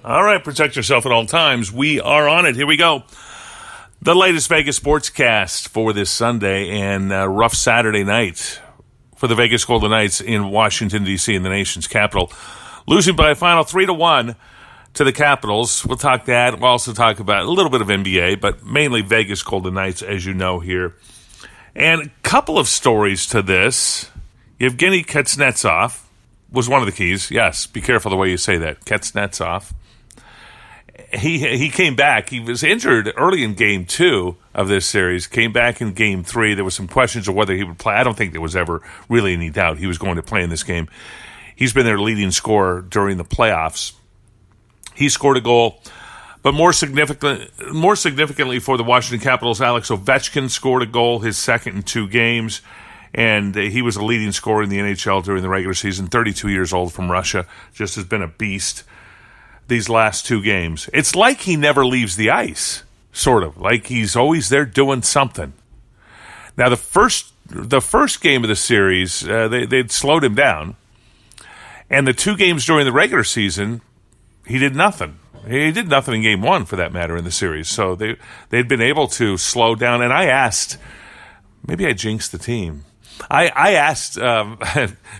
All right, protect yourself at all times. We are on it. Here we go. The latest Vegas Sportscast for this Sunday and rough Saturday night for the Vegas Golden Knights in Washington, D.C., in the nation's capital. Losing by a final 3-1 to the Capitals. We'll talk that. We'll also talk about a little bit of NBA, but mainly Vegas Golden Knights, as you know here. And a couple of stories to this. Yevgeny Kuznetsov was one of the keys. Yes, be careful the way you say that. Kuznetsov. He came back. He was injured early in Game 2 of this series. Came back in Game 3. There was some questions of whether he would play. I don't think there was ever really any doubt he was going to play in this game. He's been their leading scorer during the playoffs. He scored a goal. But more significantly for the Washington Capitals, Alex Ovechkin scored a goal, his second in 2 games. And he was a leading scorer in the NHL during the regular season. 32 years old, from Russia. Just has been a beast these last 2 games. It's like he never leaves the ice, sort of. Like he's always there doing something. Now, the first game of the series, they'd slowed him down. And the 2 games during the regular season, he did nothing. He did nothing in Game 1, for that matter, in the series. So they'd been able to slow down. And I asked, maybe I jinxed the team. I asked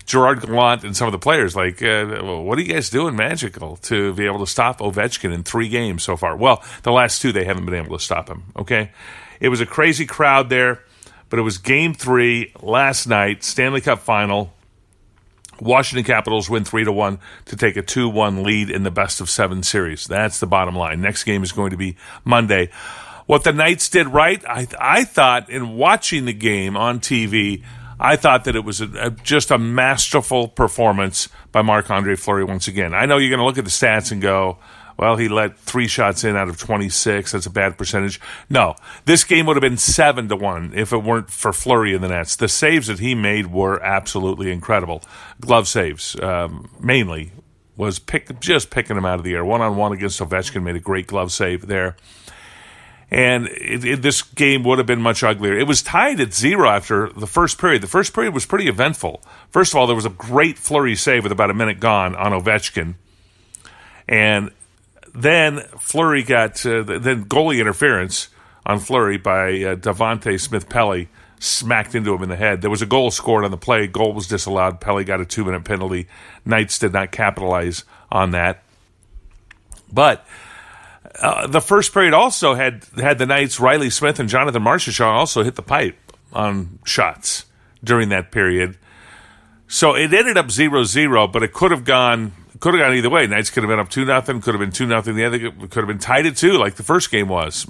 Gerard Gallant and some of the players, like, what are you guys doing magical to be able to stop Ovechkin in 3 games so far? Well, the last 2, they haven't been able to stop him, okay? It was a crazy crowd there, but it was Game 3 last night, Stanley Cup Final. Washington Capitals win 3-1 to take a 2-1 lead in the best-of-7 series. That's the bottom line. Next game is going to be Monday. What the Knights did right, I thought, in watching the game on TV, I thought that it was just a masterful performance by Marc-Andre Fleury once again. I know you're going to look at the stats and go, well, he let 3 shots in out of 26. That's a bad percentage. No, this game would have been 7-1 if it weren't for Fleury in the nets. The saves that he made were absolutely incredible. Glove saves, mainly, was just picking him out of the air. One-on-one against Ovechkin, made a great glove save there. And this game would have been much uglier. It was tied at 0 after the first period. The first period was pretty eventful. First of all, there was a great Fleury save with about a minute gone on Ovechkin. And then Fleury got then goalie interference on Fleury by Devante Smith-Pelly, smacked into him in the head. There was a goal scored on the play. Goal was disallowed. Pelly got a 2-minute penalty. Knights did not capitalize on that. But the first period also had the Knights, Riley Smith and Jonathan Marchessault, also hit the pipe on shots during that period. So it ended up 0-0, but it could have gone either way. Knights could have been up 2-0, could have been 2-0. The other could have been tied at 2, like the first game was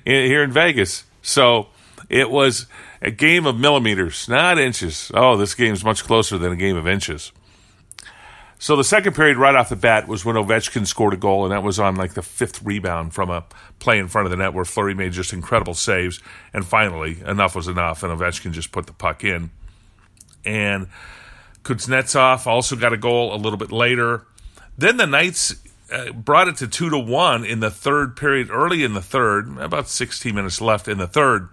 here in Vegas. So it was a game of millimeters, not inches. Oh, this game's much closer than a game of inches. So the second period, right off the bat, was when Ovechkin scored a goal, and that was on like the 5th rebound from a play in front of the net where Fleury made just incredible saves. And finally, enough was enough, and Ovechkin just put the puck in. And Kuznetsov also got a goal a little bit later. Then the Knights brought it to 2-1 in the third period, early in the third, about 16 minutes left in the third.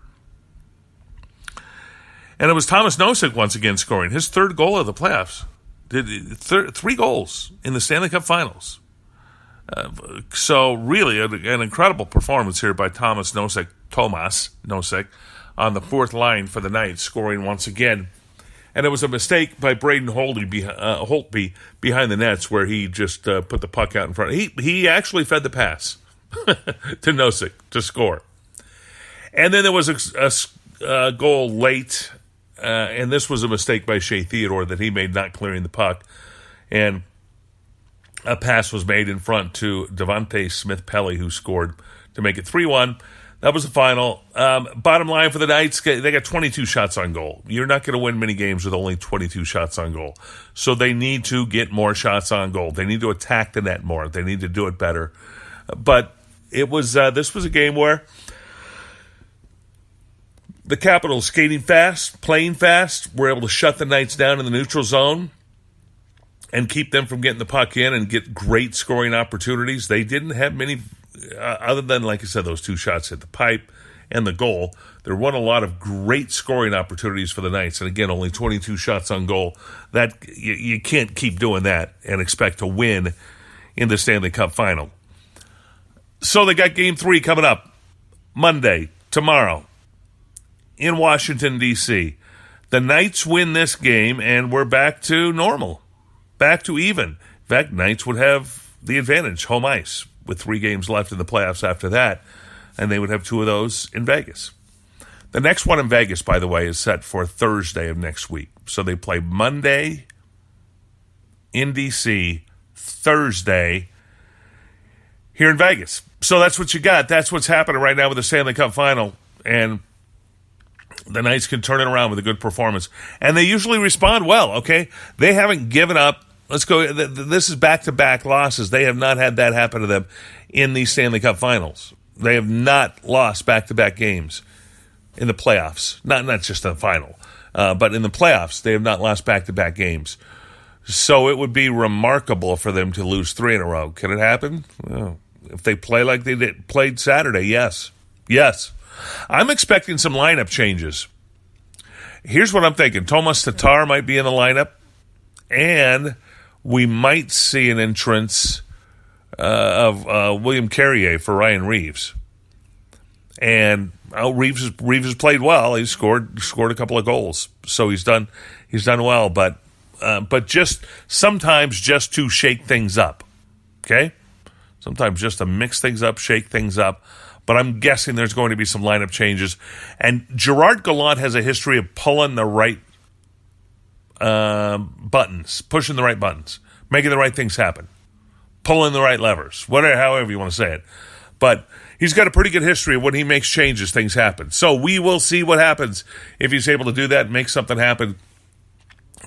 And it was Thomas Nosek once again scoring his 3rd goal of the playoffs. Did 3 goals in the Stanley Cup Finals. So really an incredible performance here by Thomas Nosek on the 4th line for the Knights, scoring once again. And it was a mistake by Braden Holtby behind the nets where he just put the puck out in front. He actually fed the pass to Nosek to score. And then there was a goal late. And this was a mistake by Shea Theodore that he made, not clearing the puck. And a pass was made in front to Devante Smith-Pelly, who scored to make it 3-1. That was the final. Bottom line for the Knights, they got 22 shots on goal. You're not going to win many games with only 22 shots on goal. So they need to get more shots on goal. They need to attack the net more. They need to do it better. But it was this was a game where the Capitals skating fast, playing fast, were able to shut the Knights down in the neutral zone and keep them from getting the puck in and get great scoring opportunities. They didn't have many, other than, like I said, those 2 shots at the pipe and the goal. There weren't a lot of great scoring opportunities for the Knights. And again, only 22 shots on goal. That you can't keep doing that and expect to win in the Stanley Cup final. So they got Game 3 coming up Monday, tomorrow, in Washington, D.C. The Knights win this game, and we're back to normal, back to even. In fact, Knights would have the advantage, home ice, with 3 games left in the playoffs after that, and they would have 2 of those in Vegas. The next one in Vegas, by the way, is set for Thursday of next week. So they play Monday in D.C., Thursday here in Vegas. So that's what you got. That's what's happening right now with the Stanley Cup final. And the Knights can turn it around with a good performance. And they usually respond well, okay? They haven't given up. Let's go. This is back-to-back losses. They have not had that happen to them in these Stanley Cup finals. They have not lost back-to-back games in the playoffs. Not just the final, but in the playoffs, they have not lost back-to-back games. So it would be remarkable for them to lose 3 in a row. Can it happen? Well, if they play like they played Saturday, yes. Yes. I'm expecting some lineup changes. Here's what I'm thinking. Tomas Tatar might be in the lineup, and we might see an entrance of William Carrier for Ryan Reeves. And Reeves has played well. He's scored a couple of goals, so he's done well. But just sometimes just to shake things up, okay? Sometimes just to mix things up, shake things up. But I'm guessing there's going to be some lineup changes. And Gerard Gallant has a history of pulling the right buttons, pushing the right buttons, making the right things happen, pulling the right levers, however you want to say it. But he's got a pretty good history of when he makes changes, things happen. So we will see what happens if he's able to do that and make something happen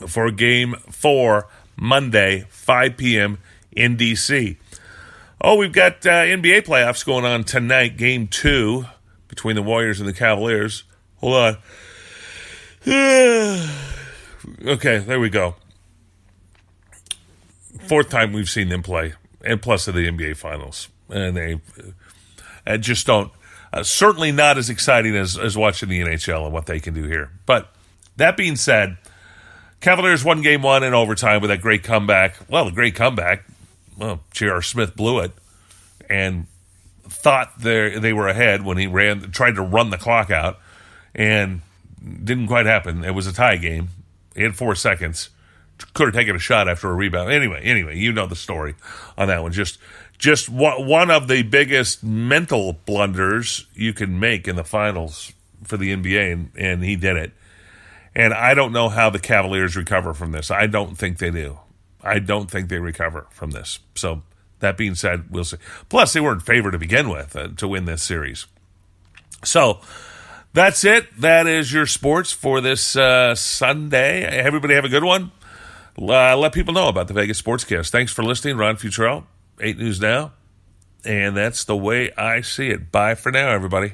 for Game 4, Monday, 5 p.m. in D.C. Oh, we've got NBA playoffs going on tonight, Game 2 between the Warriors and the Cavaliers. Hold on. Okay, there we go. 4th time we've seen them play, and plus of the NBA Finals. And they just don't, certainly not as exciting as watching the NHL and what they can do here. But that being said, Cavaliers won Game 1 in overtime with that great comeback. Well, a great comeback. Well, J.R. Smith blew it and thought they were ahead when he tried to run the clock out, and didn't quite happen. It was a tie game. He had 4 seconds. Could have taken a shot after a rebound. Anyway, you know the story on that one. Just one of the biggest mental blunders you can make in the finals for the NBA, and he did it. And I don't know how the Cavaliers recover from this. I don't think they do. I don't think they recover from this. So that being said, we'll see. Plus, they weren't favored to begin with to win this series. So that's it. That is your sports for this Sunday. Everybody have a good one. Let people know about the Vegas Sportscast. Thanks for listening. Ron Futrell, 8 News Now. And that's the way I see it. Bye for now, everybody.